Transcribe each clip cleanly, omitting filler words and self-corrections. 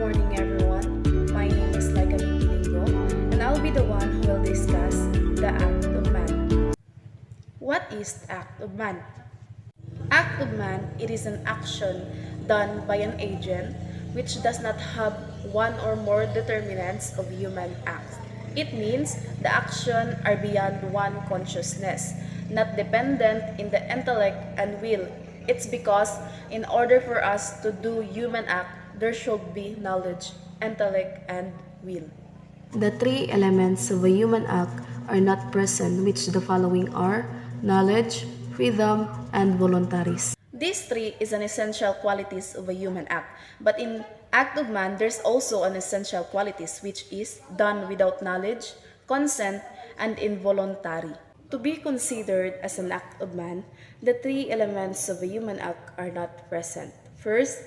morning, everyone. My name is Laika Mingilingo, and I'll be the one who will discuss the act of man. What is the act of man? Act of man, it is an action done by an agent which does not have one or more determinants of human acts. It means the action are beyond one consciousness, not dependent in the intellect and will. It's because in order for us to do human act, there should be knowledge, intellect, and will. The three elements of a human act are not present, which the following are knowledge, freedom, and voluntaries. These three is an essential qualities of a human act. But in act of man, there's also an essential qualities which is done without knowledge, consent, and involuntary. To be considered as an act of man, the three elements of a human act are not present. First,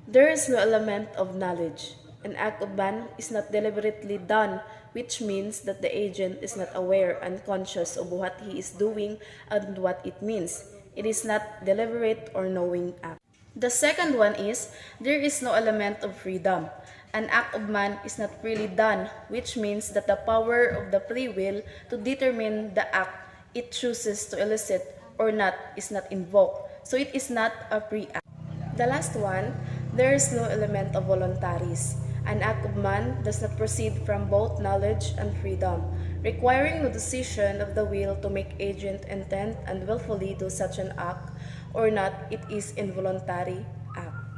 there is no element of knowledge. An act of man is not deliberately done, which means that the agent is not aware and conscious of what he is doing and what it means. It is not deliberate or knowing act. The second one is, there is no element of freedom. An act of man is not really done, which means that the power of the free will to determine the act it chooses to elicit or not is not invoked. So it is not a free act. The last one, there is no element of voluntaries. An act of man does not proceed from both knowledge and freedom, requiring no decision of the will to make agent intend and willfully do such an act or not. It is involuntary act.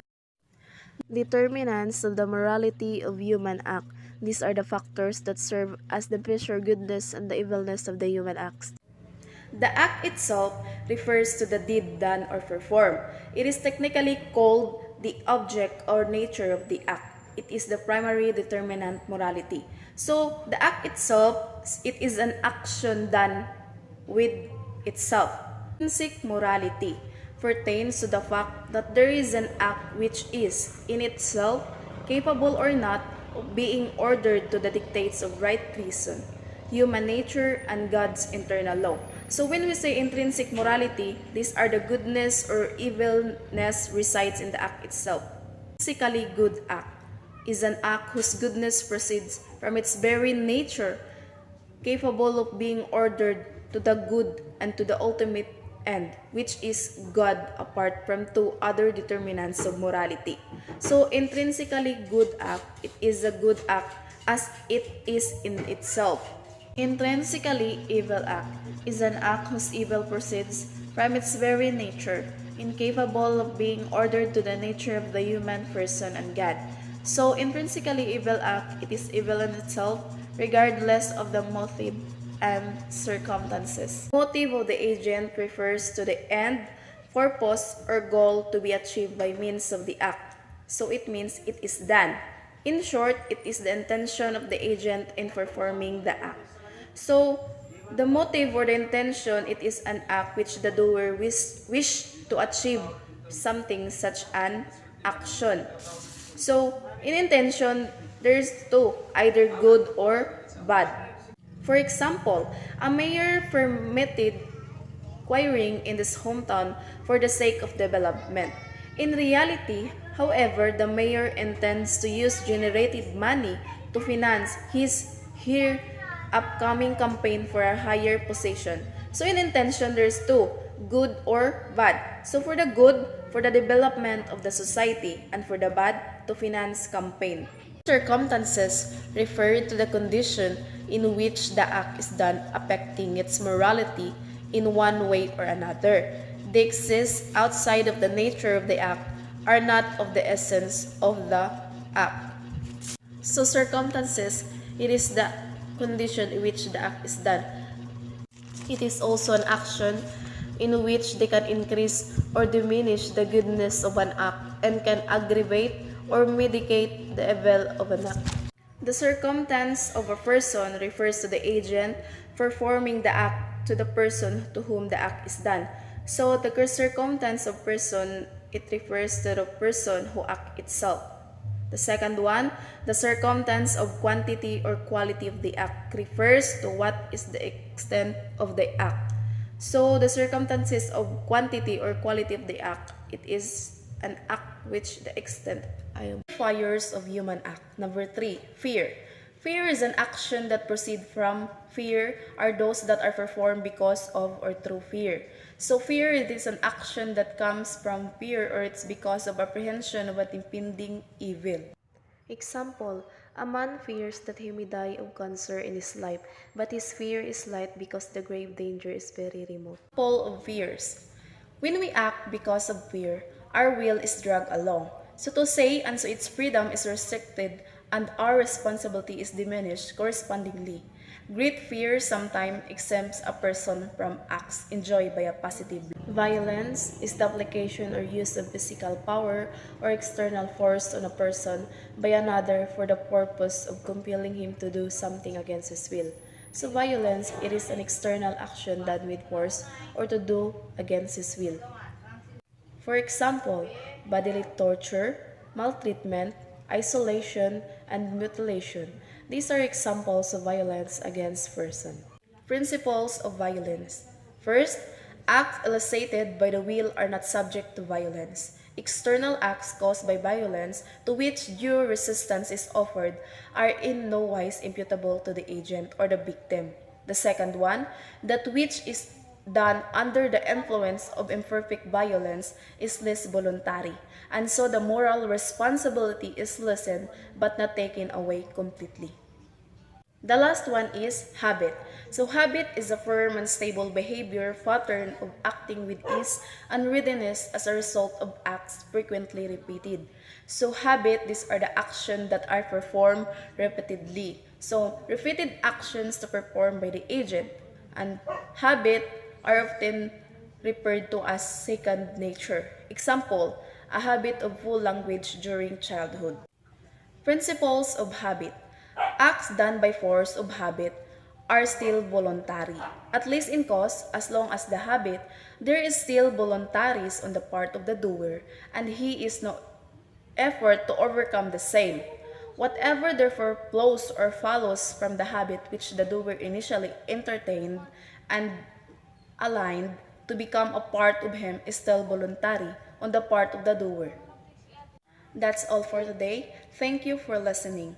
Determinants of the morality of human act. These are the factors that serve as the measure goodness and the evilness of the human acts. The act itself refers to the deed done or performed. It is technically called the object or nature of the act. It is the primary determinant morality. So, the act itself, it is an action done with itself. Intrinsic morality pertains to the fact that there is an act which is, in itself, capable or not of being ordered to the dictates of right reason, human nature, and God's internal law. So when we say intrinsic morality, these are the goodness or evilness resides in the act itself. Intrinsically good act is an act whose goodness proceeds from its very nature, capable of being ordered to the good and to the ultimate end, which is God, apart from two other determinants of morality. So intrinsically good act, it is a good act as it is in itself. Intrinsically evil act is an act whose evil proceeds from its very nature, incapable of being ordered to the nature of the human person and God. So intrinsically evil act, it is evil in itself, regardless of the motive and circumstances. Motive of the agent refers to the end, purpose, or goal to be achieved by means of the act. So it means it is done. In short, it is the intention of the agent in performing the act. So, the motive or the intention, it is an act which the doer wish to achieve something such an action. So, in intention, there's two, either good or bad. For example, a mayor permitted quarrying in this hometown for the sake of development. In reality, however, the mayor intends to use generated money to finance his here upcoming campaign for a higher position. So in intention, there's two, good or bad. So for the good, for the development of the society, and for the bad, to finance campaign. Circumstances refer to the condition in which the act is done affecting its morality in one way or another. They exist outside of the nature of the act, are not of the essence of the act. So circumstances, it is the condition in which the act is done. It is also an action in which they can increase or diminish the goodness of an act and can aggravate or mitigate the evil of an act. The circumstance of a person refers to the agent performing the act to the person to whom the act is done. So the circumstance of person, it refers to the person who act itself. The second one, the circumstance of quantity or quality of the act, refers to what is the extent of the act. So the circumstances of quantity or quality of the act, it is an act which the extent. Signifiers of human act. Number 3, fear. Fear is an action that proceeds from fear are those that are performed because of or through fear. So fear it is an action that comes from fear or it's because of apprehension of an impending evil. Example, a man fears that he may die of cancer in his life, but his fear is light because the grave danger is very remote. Example of fears. When we act because of fear, our will is dragged along. So to say, and so its freedom is restricted and our responsibility is diminished correspondingly. Great fear sometimes exempts a person from acts enjoyed by a positive. Violence is the application or use of physical power or external force on a person by another for the purpose of compelling him to do something against his will. So violence, it is an external action done with force or to do against his will. For example, bodily torture, maltreatment, isolation, and mutilation. These are examples of violence against person. Principles of violence. First, acts elicited by the will are not subject to violence. External acts caused by violence to which due resistance is offered are in no wise imputable to the agent or the victim. The second one, that which is done under the influence of imperfect violence is less voluntary, and so the moral responsibility is lessened but not taken away completely. The last one is habit. So habit is a firm and stable behavior pattern of acting with ease and readiness as a result of acts frequently repeated. So habit, these are the actions that are performed repeatedly. So repeated actions to perform by the agent, and habit are often referred to as second nature. Example, a habit of full language during childhood. Principles of habit. Acts done by force of habit are still voluntary, at least in cause, as long as the habit, there is still voluntaries on the part of the doer, and he is no effort to overcome the same. Whatever therefore flows or follows from the habit which the doer initially entertained and aligned to become a part of him is still voluntary on the part of the doer. That's all for today. Thank you for listening.